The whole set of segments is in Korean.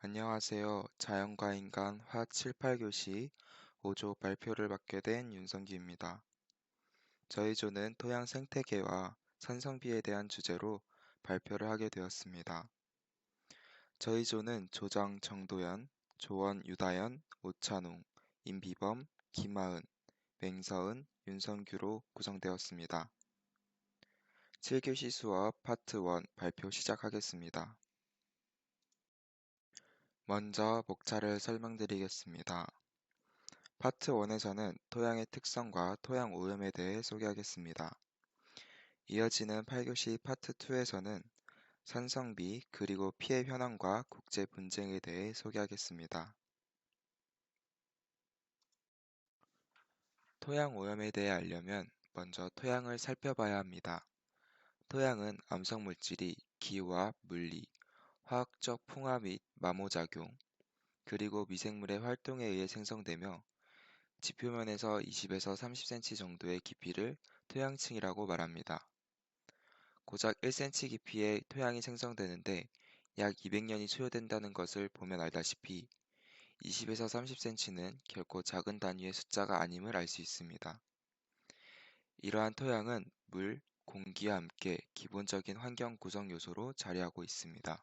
안녕하세요. 자연과 인간 화 7, 8교시 5조 발표를 맡게 된 윤성기입니다. 저희 조는 토양 생태계와 산성비에 대한 주제로 발표를 하게 되었습니다. 저희 조는 조장 정도연, 조원 유다연, 오찬웅, 임비범, 김하은, 맹서은, 윤성규로 구성되었습니다. 7교시 수업 파트 1 발표 시작하겠습니다. 먼저 목차를 설명드리겠습니다. 파트 1에서는 토양의 특성과 토양 오염에 대해 소개하겠습니다. 이어지는 8교시 파트 2에서는 산성비 그리고 피해 현황과 국제 분쟁에 대해 소개하겠습니다. 토양 오염에 대해 알려면 먼저 토양을 살펴봐야 합니다. 토양은 암석 물질이 기후와 물리, 화학적 풍화 및 마모작용, 그리고 미생물의 활동에 의해 생성되며 지표면에서 20에서 30cm 정도의 깊이를 토양층이라고 말합니다. 고작 1cm 깊이의 토양이 생성되는데 약 200년이 소요된다는 것을 보면 알다시피 20에서 30cm는 결코 작은 단위의 숫자가 아님을 알 수 있습니다. 이러한 토양은 물, 공기와 함께 기본적인 환경 구성 요소로 자리하고 있습니다.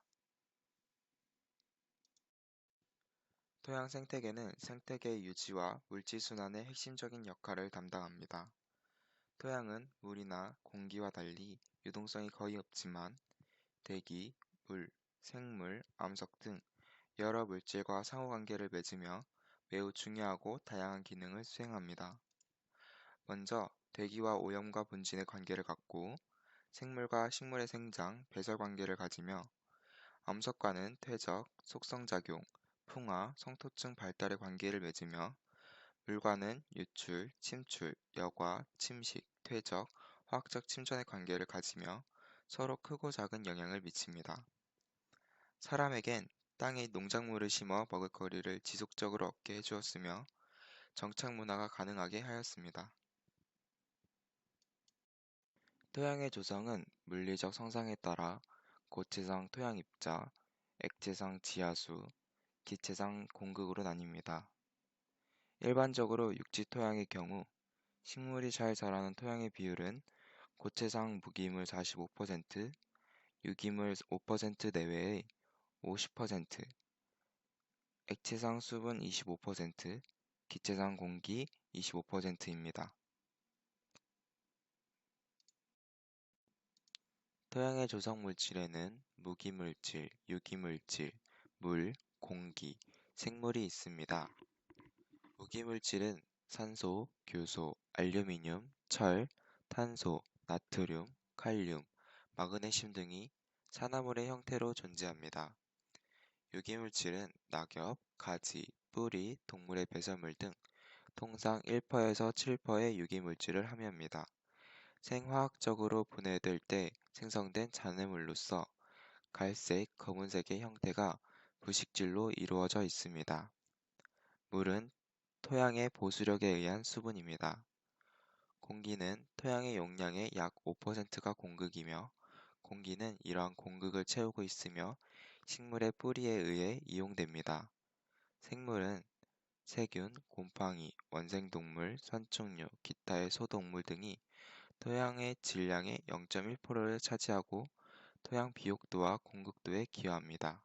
토양 생태계는 생태계 유지와 물질 순환의 핵심적인 역할을 담당합니다. 토양은 물이나 공기와 달리 유동성이 거의 없지만 대기, 물, 생물, 암석 등 여러 물질과 상호관계를 맺으며 매우 중요하고 다양한 기능을 수행합니다. 먼저 대기와 오염과 분진의 관계를 갖고 생물과 식물의 생장, 배설 관계를 가지며 암석과는 퇴적, 속성작용, 풍화, 성토층 발달의 관계를 맺으며 물과는 유출, 침출, 여과, 침식, 퇴적, 화학적 침전의 관계를 가지며 서로 크고 작은 영향을 미칩니다. 사람에겐 땅에 농작물을 심어 먹을거리를 지속적으로 얻게 해주었으며 정착 문화가 가능하게 하였습니다. 토양의 조성은 물리적 성상에 따라 고체성 토양 입자, 액체성 지하수, 기체성 공극으로 나뉩니다. 일반적으로 육지 토양의 경우 식물이 잘 자라는 토양의 비율은 고체상 무기물 45%, 유기물 5% 내외의 50%, 액체상 수분 25%, 기체상 공기 25%입니다. 토양의 조성 물질에는 무기물질, 유기물질, 물, 공기, 생물이 있습니다. 무기물질은 산소, 교소, 알루미늄, 철, 탄소, 나트륨, 칼륨, 마그네슘 등이 산화물의 형태로 존재합니다. 유기물질은 낙엽, 가지, 뿌리, 동물의 배설물 등 통상 1%에서 7%의 유기물질을 함유합니다. 생화학적으로 분해될 때 생성된 잔해물로서 갈색, 검은색의 형태가 부식질로 이루어져 있습니다. 물은 토양의 보수력에 의한 수분입니다. 공기는 토양의 용량의 약 5%가 공극이며 공기는 이러한 공극을 채우고 있으며 식물의 뿌리에 의해 이용됩니다. 생물은 세균, 곰팡이, 원생동물, 선충류, 기타의 소동물 등이 토양의 질량의 0.1%를 차지하고 토양 비옥도와 공극도에 기여합니다.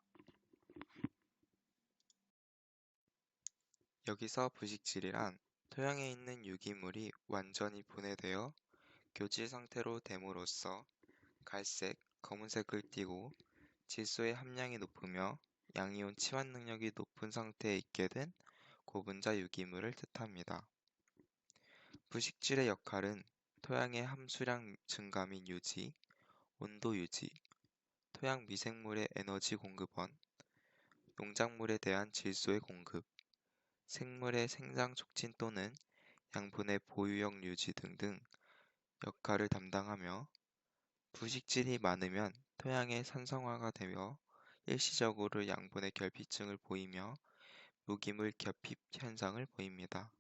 여기서 부식질이란 토양에 있는 유기물이 완전히 분해되어 교질 상태로 됨으로써 갈색, 검은색을 띠고 질소의 함량이 높으며 양이온 치환 능력이 높은 상태에 있게 된 고분자 유기물을 뜻합니다. 부식질의 역할은 토양의 함수량 증가 및 유지, 온도 유지, 토양 미생물의 에너지 공급원, 농작물에 대한 질소의 공급, 생물의 생장 촉진 또는 양분의 보유력 유지 등등 역할을 담당하며 부식질이 많으면 토양의 산성화가 되며 일시적으로 양분의 결핍증을 보이며 무기물 결핍 현상을 보입니다.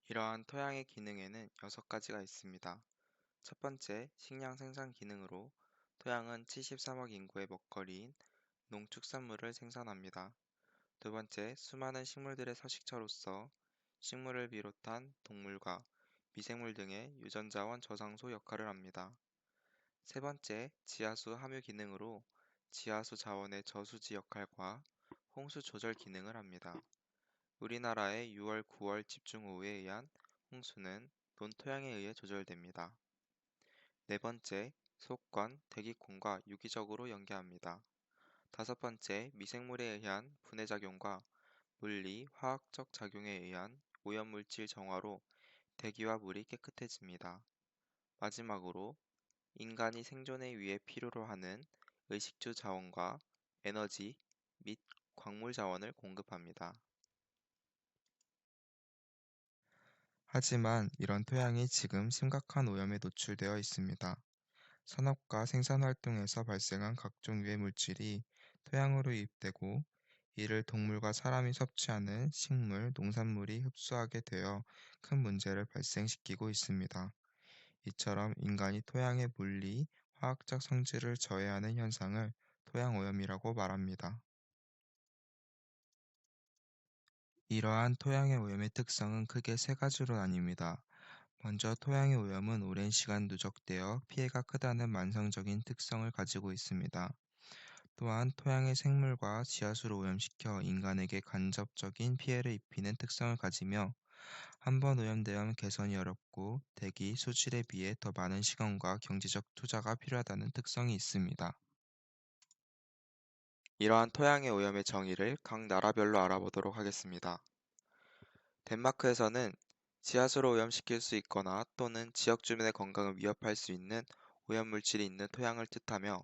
이러한 토양의 기능에는 6가지가 있습니다. 첫 번째, 식량 생산 기능으로 토양은 73억 인구의 먹거리인 농축산물을 생산합니다. 두 번째, 수많은 식물들의 서식처로서 식물을 비롯한 동물과 미생물 등의 유전자원 저장소 역할을 합니다. 세 번째, 지하수 함유 기능으로 지하수 자원의 저수지 역할과 홍수 조절 기능을 합니다. 우리나라의 6월, 9월 집중호우에 의한 홍수는 논토양에 의해 조절됩니다. 네 번째, 소권, 대기권과 유기적으로 연계합니다. 다섯 번째, 미생물에 의한 분해작용과 물리, 화학적 작용에 의한 오염물질 정화로 대기와 물이 깨끗해집니다. 마지막으로 인간이 생존에 위해 필요로 하는 의식주 자원과 에너지 및 광물 자원을 공급합니다. 하지만 이런 토양이 지금 심각한 오염에 노출되어 있습니다. 산업과 생산 활동에서 발생한 각종 유해 물질이 토양으로 유입되고 이를 동물과 사람이 섭취하는 식물, 농산물이 흡수하게 되어 큰 문제를 발생시키고 있습니다. 이처럼 인간이 토양의 물리, 화학적 성질을 저해하는 현상을 토양 오염이라고 말합니다. 이러한 토양의 오염의 특성은 크게 세 가지로 나뉩니다. 먼저 토양의 오염은 오랜 시간 누적되어 피해가 크다는 만성적인 특성을 가지고 있습니다. 또한 토양의 생물과 지하수를 오염시켜 인간에게 간접적인 피해를 입히는 특성을 가지며 한 번 오염되면 개선이 어렵고 대기, 수질에 비해 더 많은 시간과 경제적 투자가 필요하다는 특성이 있습니다. 이러한 토양의 오염의 정의를 각 나라별로 알아보도록 하겠습니다. 덴마크에서는 지하수를 오염시킬 수 있거나 또는 지역 주민의 건강을 위협할 수 있는 오염물질이 있는 토양을 뜻하며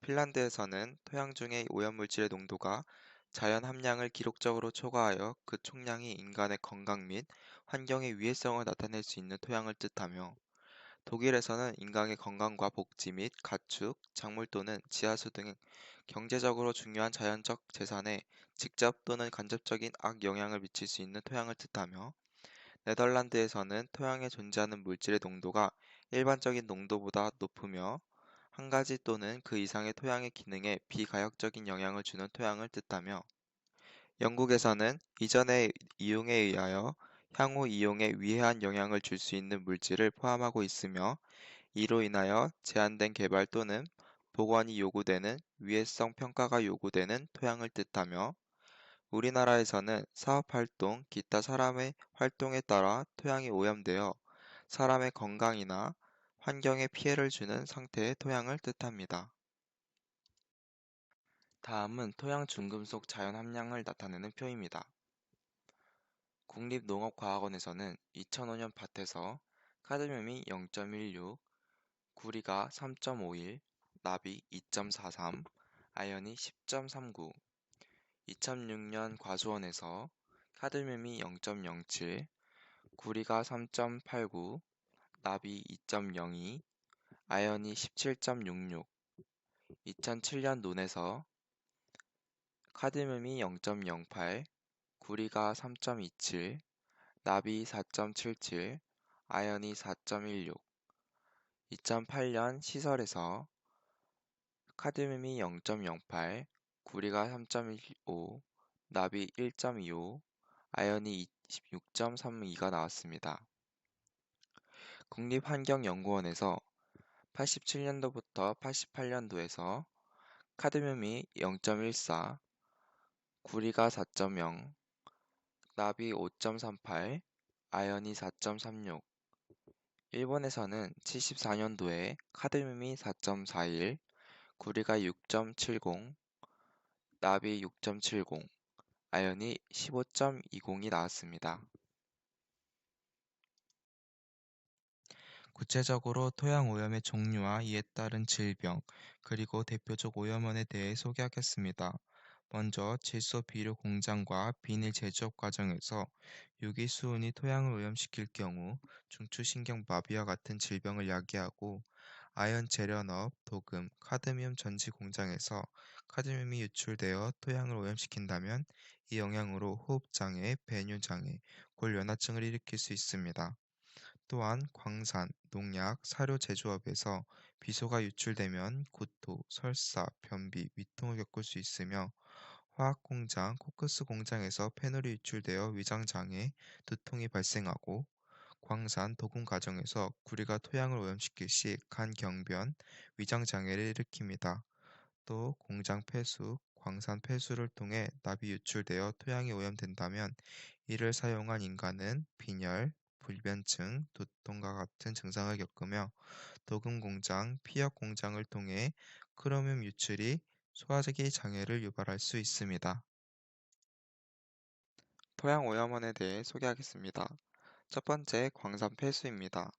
핀란드에서는 토양 중의 오염물질의 농도가 자연 함량을 기록적으로 초과하여 그 총량이 인간의 건강 및 환경의 위해성을 나타낼 수 있는 토양을 뜻하며 독일에서는 인간의 건강과 복지 및 가축, 작물 또는 지하수 등 경제적으로 중요한 자연적 재산에 직접 또는 간접적인 악영향을 미칠 수 있는 토양을 뜻하며 네덜란드에서는 토양에 존재하는 물질의 농도가 일반적인 농도보다 높으며 한 가지 또는 그 이상의 토양의 기능에 비가역적인 영향을 주는 토양을 뜻하며 영국에서는 이전의 이용에 의하여 향후 이용에 위해한 영향을 줄 수 있는 물질을 포함하고 있으며 이로 인하여 제한된 개발 또는 복원이 요구되는 위해성 평가가 요구되는 토양을 뜻하며 우리나라에서는 사업활동, 기타 사람의 활동에 따라 토양이 오염되어 사람의 건강이나 환경에 피해를 주는 상태의 토양을 뜻합니다. 다음은 토양 중금속 자연 함량을 나타내는 표입니다. 국립농업과학원에서는 2005년 밭에서 카드뮴이 0.16, 구리가 3.51, 납이 2.43, 아연이 10.39, 2006년 과수원에서 카드뮴이 0.07, 구리가 3.89, 납이 2.02, 아연이 17.66, 2007년 논에서 카드뮴이 0.08, 구리가 3.27, 납이 4.77, 아연이 4.16, 2008년 시설에서 카드뮴이 0.08, 구리가 3.15, 납이 1.25, 아연이 26.32가 나왔습니다. 국립환경연구원에서 87년도부터 88년도에서 카드뮴이 0.14, 구리가 4.0, 납이 5.38, 아연이 4.36, 일본에서는 74년도에 카드뮴이 4.41, 구리가 6.70, 납이 6.70, 아연이 15.20이 나왔습니다. 구체적으로 토양 오염의 종류와 이에 따른 질병, 그리고 대표적 오염원에 대해 소개하겠습니다. 먼저 질소 비료 공장과 비닐 제조업 과정에서 유기수은이 토양을 오염시킬 경우 중추신경마비와 같은 질병을 야기하고 아연 재련업, 도금, 카드뮴 전지 공장에서 카드뮴이 유출되어 토양을 오염시킨다면 이 영향으로 호흡장애, 배뇨장애, 골연화증을 일으킬 수 있습니다. 또한 광산, 농약, 사료 제조업에서 비소가 유출되면 구토, 설사, 변비, 위통을 겪을 수 있으며 화학공장, 코크스 공장에서 페놀이 유출되어 위장장애, 두통이 발생하고 광산, 도금 과정에서 구리가 토양을 오염시킬 시 간경변, 위장장애를 일으킵니다. 또 공장 폐수, 광산 폐수를 통해 납이 유출되어 토양이 오염된다면 이를 사용한 인간은 빈혈, 불변증, 두통과 같은 증상을 겪으며 도금 공장, 피혁 공장을 통해 크로뮴 유출이 소화기 장애를 유발할 수 있습니다. 토양 오염원에 대해 소개하겠습니다. 첫 번째, 광산 폐수입니다.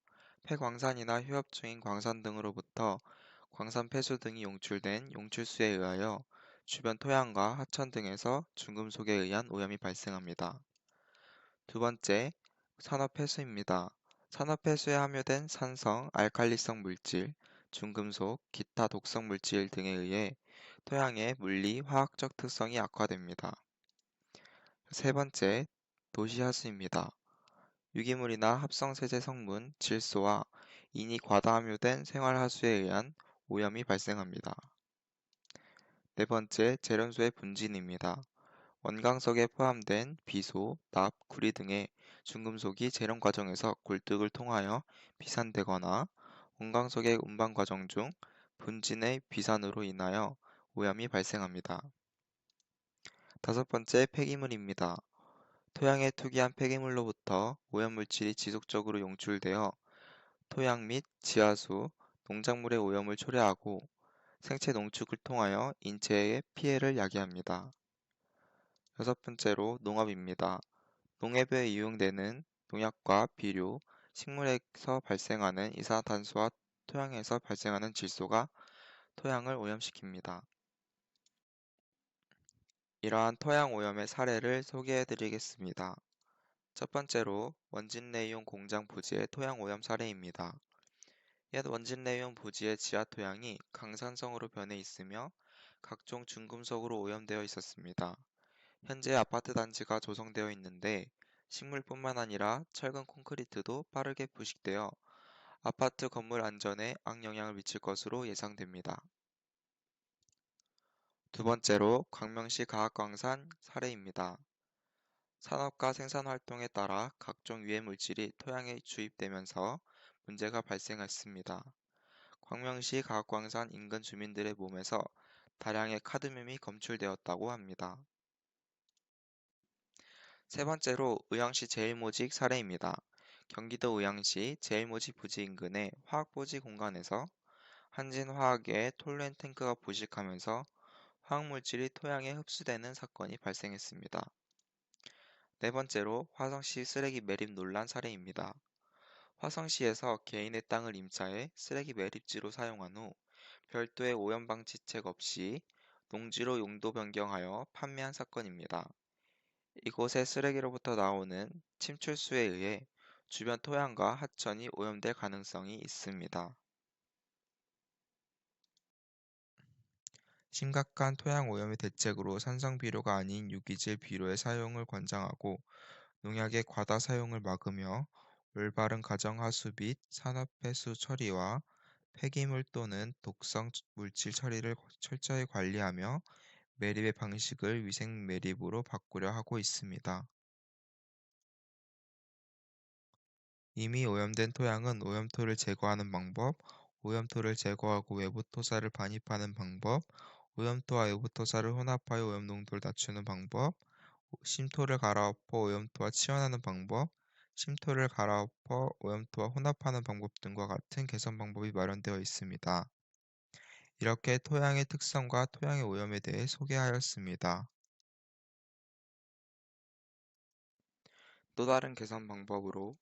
폐광산이나 휴업 중인 광산 등으로부터 광산 폐수 등이 용출된 용출수에 의하여 주변 토양과 하천 등에서 중금속에 의한 오염이 발생합니다. 두 번째, 산업 폐수입니다. 산업 폐수에 함유된 산성, 알칼리성 물질, 중금속, 기타 독성 물질 등에 의해 토양의 물리, 화학적 특성이 악화됩니다. 세 번째, 도시하수입니다. 유기물이나 합성세제 성분, 질소와 인이 과다 함유된 생활하수에 의한 오염이 발생합니다. 네 번째, 제련소의 분진입니다. 원광석에 포함된 비소, 납, 구리 등의 중금속이 제련 과정에서 굴뚝을 통하여 비산되거나 원광석의 운반 과정 중 분진의 비산으로 인하여 오염이 발생합니다. 다섯 번째, 폐기물입니다. 토양에 투기한 폐기물로부터 오염물질이 지속적으로 용출되어 토양 및 지하수, 농작물의 오염을 초래하고 생체 농축을 통하여 인체에 피해를 야기합니다. 여섯 번째로 농업입니다. 농업에 이용되는 농약과 비료, 식물에서 발생하는 이산화탄소와 토양에서 발생하는 질소가 토양을 오염시킵니다. 이러한 토양 오염의 사례를 소개해 드리겠습니다. 첫 번째로 원진레이온 공장 부지의 토양 오염 사례입니다. 옛 원진레이온 부지의 지하 토양이 강산성으로 변해 있으며 각종 중금속으로 오염되어 있었습니다. 현재 아파트 단지가 조성되어 있는데 식물뿐만 아니라 철근 콘크리트도 빠르게 부식되어 아파트 건물 안전에 악영향을 미칠 것으로 예상됩니다. 두 번째로 광명시 가학광산 사례입니다. 산업과 생산 활동에 따라 각종 유해 물질이 토양에 주입되면서 문제가 발생했습니다. 광명시 가학광산 인근 주민들의 몸에서 다량의 카드뮴이 검출되었다고 합니다. 세 번째로 의왕시 제일모직 사례입니다. 경기도 의왕시 제일모직 부지 인근의 화학보지 공간에서 한진화학의 톨루엔 탱크가 부식하면서 화학물질이 토양에 흡수되는 사건이 발생했습니다. 네 번째로 화성시 쓰레기 매립 논란 사례입니다. 화성시에서 개인의 땅을 임차해 쓰레기 매립지로 사용한 후 별도의 오염 방지책 없이 농지로 용도 변경하여 판매한 사건입니다. 이곳의 쓰레기로부터 나오는 침출수에 의해 주변 토양과 하천이 오염될 가능성이 있습니다. 심각한 토양 오염의 대책으로 산성 비료가 아닌 유기질 비료의 사용을 권장하고 농약의 과다 사용을 막으며 올바른 가정 하수 및 산업 폐수 처리와 폐기물 또는 독성 물질 처리를 철저히 관리하며 매립의 방식을 위생 매립으로 바꾸려 하고 있습니다. 이미 오염된 토양은 오염토를 제거하는 방법, 오염토를 제거하고 외부 토사를 반입하는 방법, 오염토와 외부 토사를 혼합하여 오염 농도를 낮추는 방법, 심토를 갈아엎어 오염토와 치환하는 방법, 심토를 갈아엎어 오염토와 혼합하는 방법 등과 같은 개선 방법이 마련되어 있습니다. 이렇게 토양의 특성과 토양의 오염에 대해 소개하였습니다. 또 다른 개선 방법으로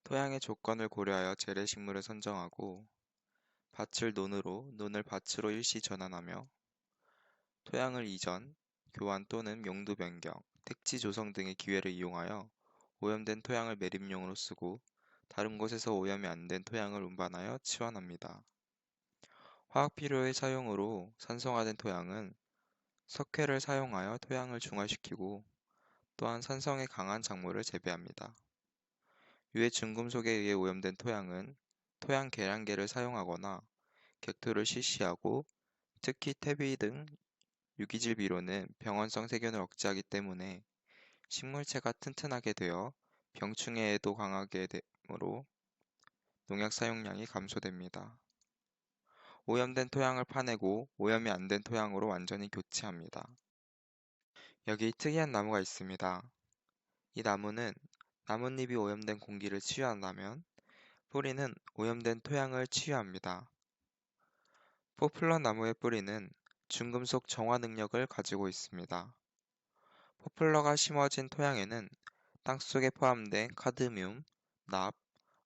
토양의 조건을 고려하여 재래식물을 선정하고 밭을 논으로, 논을 밭으로 일시 전환하며 토양을 이전, 교환 또는 용도 변경, 택지 조성 등의 기회를 이용하여 오염된 토양을 매립용으로 쓰고 다른 곳에서 오염이 안 된 토양을 운반하여 치환합니다. 화학비료의 사용으로 산성화된 토양은 석회를 사용하여 토양을 중화시키고 또한 산성에 강한 작물을 재배합니다. 유해 중금속에 의해 오염된 토양은 토양 계량계를 사용하거나 객토를 실시하고 특히 퇴비 등 유기질 비료는 병원성 세균을 억제하기 때문에 식물체가 튼튼하게 되어 병충해에도 강하게 되므로 농약 사용량이 감소됩니다. 오염된 토양을 파내고 오염이 안 된 토양으로 완전히 교체합니다. 여기 특이한 나무가 있습니다. 이 나무는 나뭇잎이 오염된 공기를 치유한다면 뿌리는 오염된 토양을 치유합니다. 포플러 나무의 뿌리는 중금속 정화 능력을 가지고 있습니다. 포플러가 심어진 토양에는 땅속에 포함된 카드뮴, 납,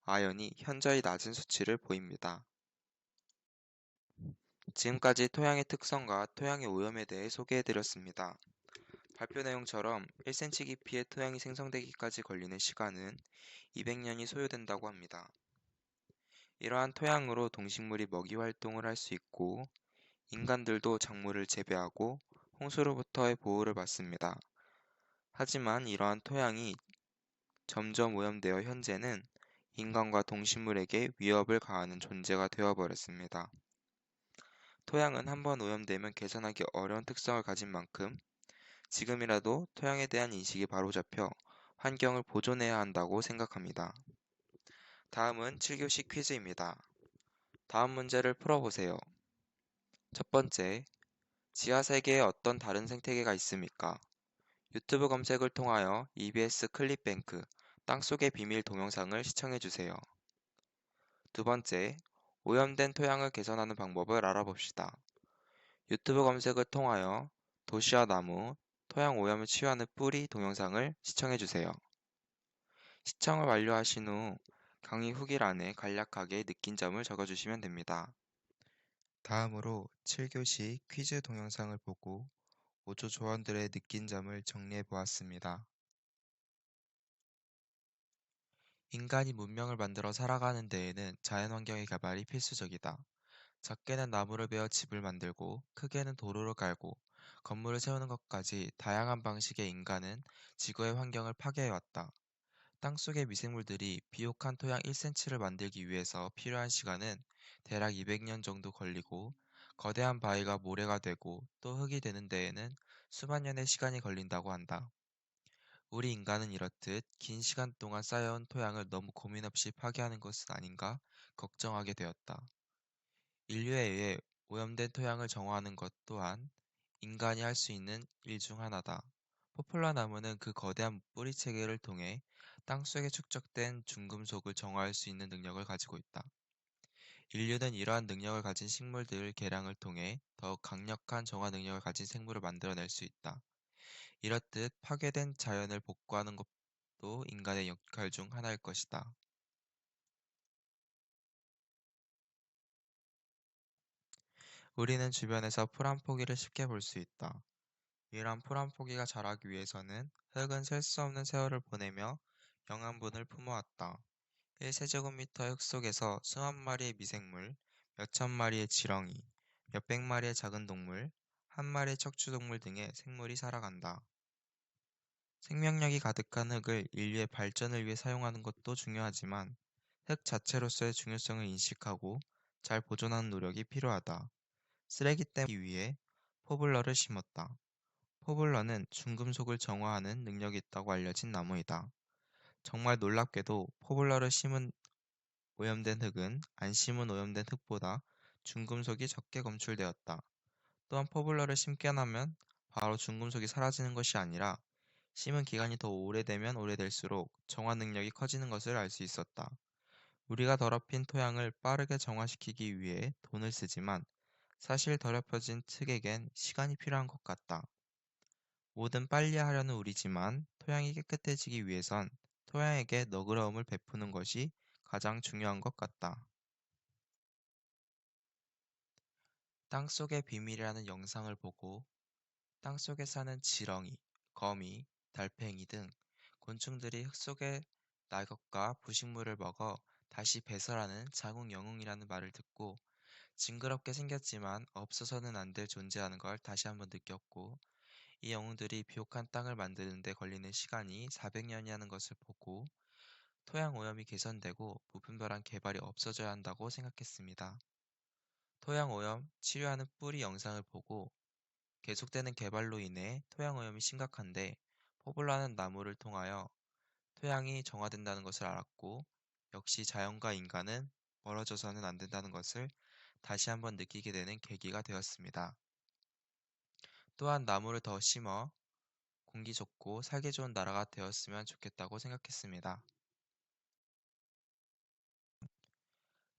아연이 현저히 낮은 수치를 보입니다. 지금까지 토양의 특성과 토양의 오염에 대해 소개해드렸습니다. 발표 내용처럼 1cm 깊이의 토양이 생성되기까지 걸리는 시간은 200년이 소요된다고 합니다. 이러한 토양으로 동식물이 먹이 활동을 할 수 있고 인간들도 작물을 재배하고 홍수로부터의 보호를 받습니다. 하지만 이러한 토양이 점점 오염되어 현재는 인간과 동식물에게 위협을 가하는 존재가 되어버렸습니다. 토양은 한번 오염되면 개선하기 어려운 특성을 가진 만큼 지금이라도 토양에 대한 인식이 바로잡혀 환경을 보존해야 한다고 생각합니다. 다음은 7교시 퀴즈입니다. 다음 문제를 풀어보세요. 첫 번째, 지하 세계에 어떤 다른 생태계가 있습니까? 유튜브 검색을 통하여 EBS 클립뱅크 땅속의 비밀 동영상을 시청해주세요. 두 번째, 오염된 토양을 개선하는 방법을 알아봅시다. 유튜브 검색을 통하여 도시와 나무, 토양 오염을 치유하는 뿌리 동영상을 시청해주세요. 시청을 완료하신 후 강의 후기란에 간략하게 느낀 점을 적어주시면 됩니다. 다음으로 7교시 퀴즈 동영상을 보고 5조 조원들의 느낀 점을 정리해 보았습니다. 인간이 문명을 만들어 살아가는 데에는 자연환경의 개발이 필수적이다. 작게는 나무를 베어 집을 만들고 크게는 도로를 깔고 건물을 세우는 것까지 다양한 방식의 인간은 지구의 환경을 파괴해왔다. 땅속의 미생물들이 비옥한 토양 1cm를 만들기 위해서 필요한 시간은 대략 200년 정도 걸리고 거대한 바위가 모래가 되고 또 흙이 되는 데에는 수만 년의 시간이 걸린다고 한다. 우리 인간은 이렇듯 긴 시간 동안 쌓여온 토양을 너무 고민 없이 파괴하는 것은 아닌가 걱정하게 되었다. 인류에 의해 오염된 토양을 정화하는 것 또한 인간이 할 수 있는 일 중 하나다. 포플라 나무는 그 거대한 뿌리 체계를 통해 땅속에 축적된 중금속을 정화할 수 있는 능력을 가지고 있다. 인류는 이러한 능력을 가진 식물들 개량을 통해 더욱 강력한 정화 능력을 가진 생물을 만들어낼 수 있다. 이렇듯 파괴된 자연을 복구하는 것도 인간의 역할 중 하나일 것이다. 우리는 주변에서 풀 한 포기를 쉽게 볼 수 있다. 이러한 풀 한 포기가 자라기 위해서는 흙은 셀 수 없는 세월을 보내며 영양분을 품어왔다. 1세제곱미터의 흙 속에서 수만 마리의 미생물, 몇천 마리의 지렁이, 몇백 마리의 작은 동물, 한 마리의 척추동물 등의 생물이 살아간다. 생명력이 가득한 흙을 인류의 발전을 위해 사용하는 것도 중요하지만 흙 자체로서의 중요성을 인식하고 잘 보존하는 노력이 필요하다. 쓰레기 떼기 위해 포블러를 심었다. 포블러는 중금속을 정화하는 능력이 있다고 알려진 나무이다. 정말 놀랍게도 포블러를 심은 오염된 흙은 안 심은 오염된 흙보다 중금속이 적게 검출되었다. 또한 포블러를 심게 나면 바로 중금속이 사라지는 것이 아니라 심은 기간이 더 오래되면 오래될수록 정화 능력이 커지는 것을 알 수 있었다. 우리가 더럽힌 토양을 빠르게 정화시키기 위해 돈을 쓰지만 사실 더럽혀진 흙에겐 시간이 필요한 것 같다. 뭐든 빨리 하려는 우리지만 토양이 깨끗해지기 위해선 토양에게 너그러움을 베푸는 것이 가장 중요한 것 같다. 땅속의 비밀이라는 영상을 보고 땅속에 사는 지렁이, 거미, 달팽이 등 곤충들이 흙 속의 낙엽과 부식물을 먹어 다시 배설하는 자궁 영웅이라는 말을 듣고 징그럽게 생겼지만 없어서는 안 될 존재라는 걸 다시 한번 느꼈고 이 영웅들이 비옥한 땅을 만드는 데 걸리는 시간이 400년이라는 것을 보고 토양 오염이 개선되고 무분별한 개발이 없어져야 한다고 생각했습니다. 토양 오염 치료하는 뿌리 영상을 보고 계속되는 개발로 인해 토양 오염이 심각한데 포블라는 나무를 통하여 토양이 정화된다는 것을 알았고, 역시 자연과 인간은 멀어져서는 안 된다는 것을 다시 한번 느끼게 되는 계기가 되었습니다. 또한 나무를 더 심어 공기 좋고 살기 좋은 나라가 되었으면 좋겠다고 생각했습니다.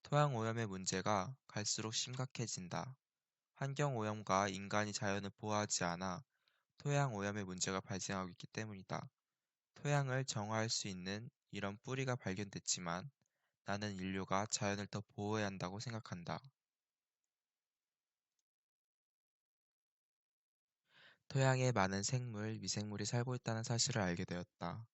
토양 오염의 문제가 갈수록 심각해진다. 환경 오염과 인간이 자연을 보호하지 않아 토양 오염의 문제가 발생하고 있기 때문이다. 토양을 정화할 수 있는 이런 뿌리가 발견됐지만 나는 인류가 자연을 더 보호해야 한다고 생각한다. 토양에 많은 생물, 미생물이 살고 있다는 사실을 알게 되었다.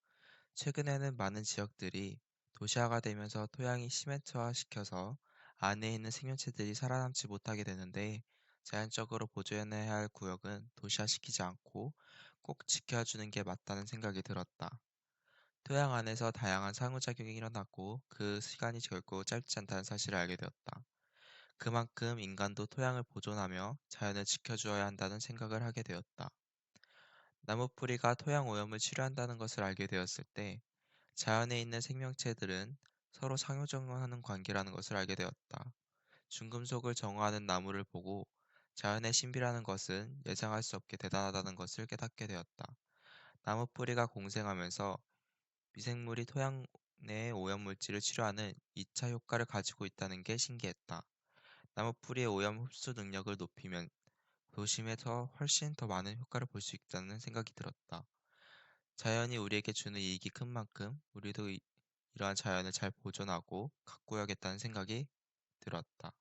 최근에는 많은 지역들이 도시화가 되면서 토양이 시멘트화 시켜서 안에 있는 생명체들이 살아남지 못하게 되는데, 자연적으로 보존해야 할 구역은 도시화시키지 않고 꼭 지켜주는 게 맞다는 생각이 들었다. 토양 안에서 다양한 상호작용이 일어나고 그 시간이 결코 짧지 않다는 사실을 알게 되었다. 그만큼 인간도 토양을 보존하며 자연을 지켜주어야 한다는 생각을 하게 되었다. 나무 뿌리가 토양 오염을 치료한다는 것을 알게 되었을 때 자연에 있는 생명체들은 서로 상호작용하는 관계라는 것을 알게 되었다. 중금속을 정화하는 나무를 보고 자연의 신비라는 것은 예상할 수 없게 대단하다는 것을 깨닫게 되었다. 나무 뿌리가 공생하면서 미생물이 토양 내 오염물질을 치료하는 2차 효과를 가지고 있다는 게 신기했다. 나무 뿌리의 오염 흡수 능력을 높이면 도심에서 훨씬 더 많은 효과를 볼 수 있다는 생각이 들었다. 자연이 우리에게 주는 이익이 큰 만큼 우리도 이러한 자연을 잘 보존하고 가꾸어야겠다는 생각이 들었다.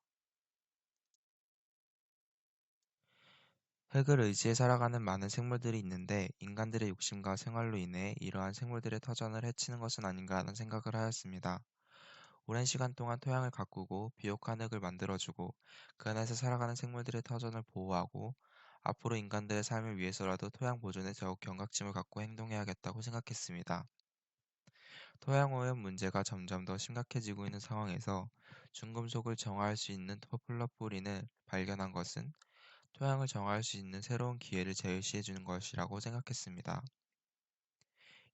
흙을 의지해 살아가는 많은 생물들이 있는데 인간들의 욕심과 생활로 인해 이러한 생물들의 터전을 해치는 것은 아닌가 하는 생각을 하였습니다. 오랜 시간 동안 토양을 가꾸고 비옥한 흙을 만들어주고 그 안에서 살아가는 생물들의 터전을 보호하고 앞으로 인간들의 삶을 위해서라도 토양 보존에 더욱 경각심을 갖고 행동해야겠다고 생각했습니다. 토양 오염 문제가 점점 더 심각해지고 있는 상황에서 중금속을 정화할 수 있는 포플러 뿌리를 발견한 것은 토양을 정화할 수 있는 새로운 기회를 제시해 주는 것이라고 생각했습니다.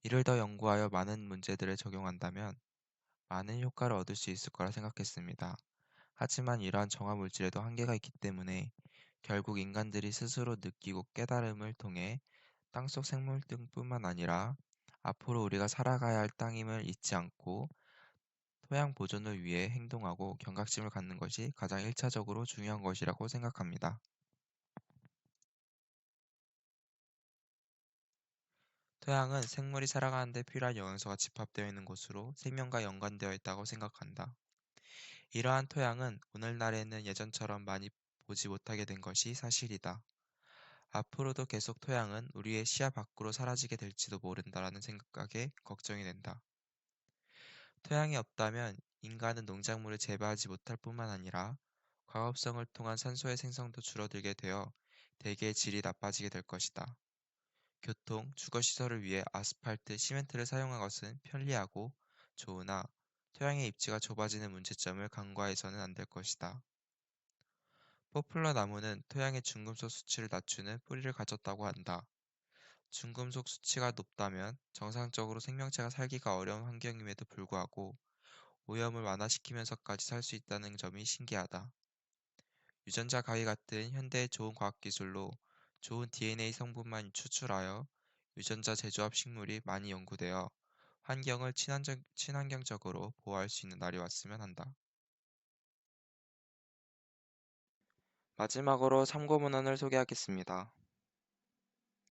이를 더 연구하여 많은 문제들에 적용한다면 많은 효과를 얻을 수 있을 거라 생각했습니다. 하지만 이러한 정화 물질에도 한계가 있기 때문에 결국 인간들이 스스로 느끼고 깨달음을 통해 땅속 생물 등뿐만 아니라 앞으로 우리가 살아가야 할 땅임을 잊지 않고 토양 보존을 위해 행동하고 경각심을 갖는 것이 가장 1차적으로 중요한 것이라고 생각합니다. 토양은 생물이 살아가는 데 필요한 영양소가 집합되어 있는 곳으로 생명과 연관되어 있다고 생각한다. 이러한 토양은 오늘날에는 예전처럼 많이 보지 못하게 된 것이 사실이다. 앞으로도 계속 토양은 우리의 시야 밖으로 사라지게 될지도 모른다라는 생각에 걱정이 된다. 토양이 없다면 인간은 농작물을 재배하지 못할 뿐만 아니라 과업성을 통한 산소의 생성도 줄어들게 되어 대기의 질이 나빠지게 될 것이다. 교통, 주거시설을 위해 아스팔트, 시멘트를 사용한 것은 편리하고 좋으나 토양의 입지가 좁아지는 문제점을 간과해서는 안 될 것이다. 포플러 나무는 토양의 중금속 수치를 낮추는 뿌리를 가졌다고 한다. 중금속 수치가 높다면 정상적으로 생명체가 살기가 어려운 환경임에도 불구하고 오염을 완화시키면서까지 살 수 있다는 점이 신기하다. 유전자 가위 같은 현대의 좋은 과학기술로 좋은 DNA 성분만 추출하여 유전자 재조합 식물이 많이 연구되어 환경을 친환경적으로 보호할 수 있는 날이 왔으면 한다. 마지막으로 참고 문헌을 소개하겠습니다.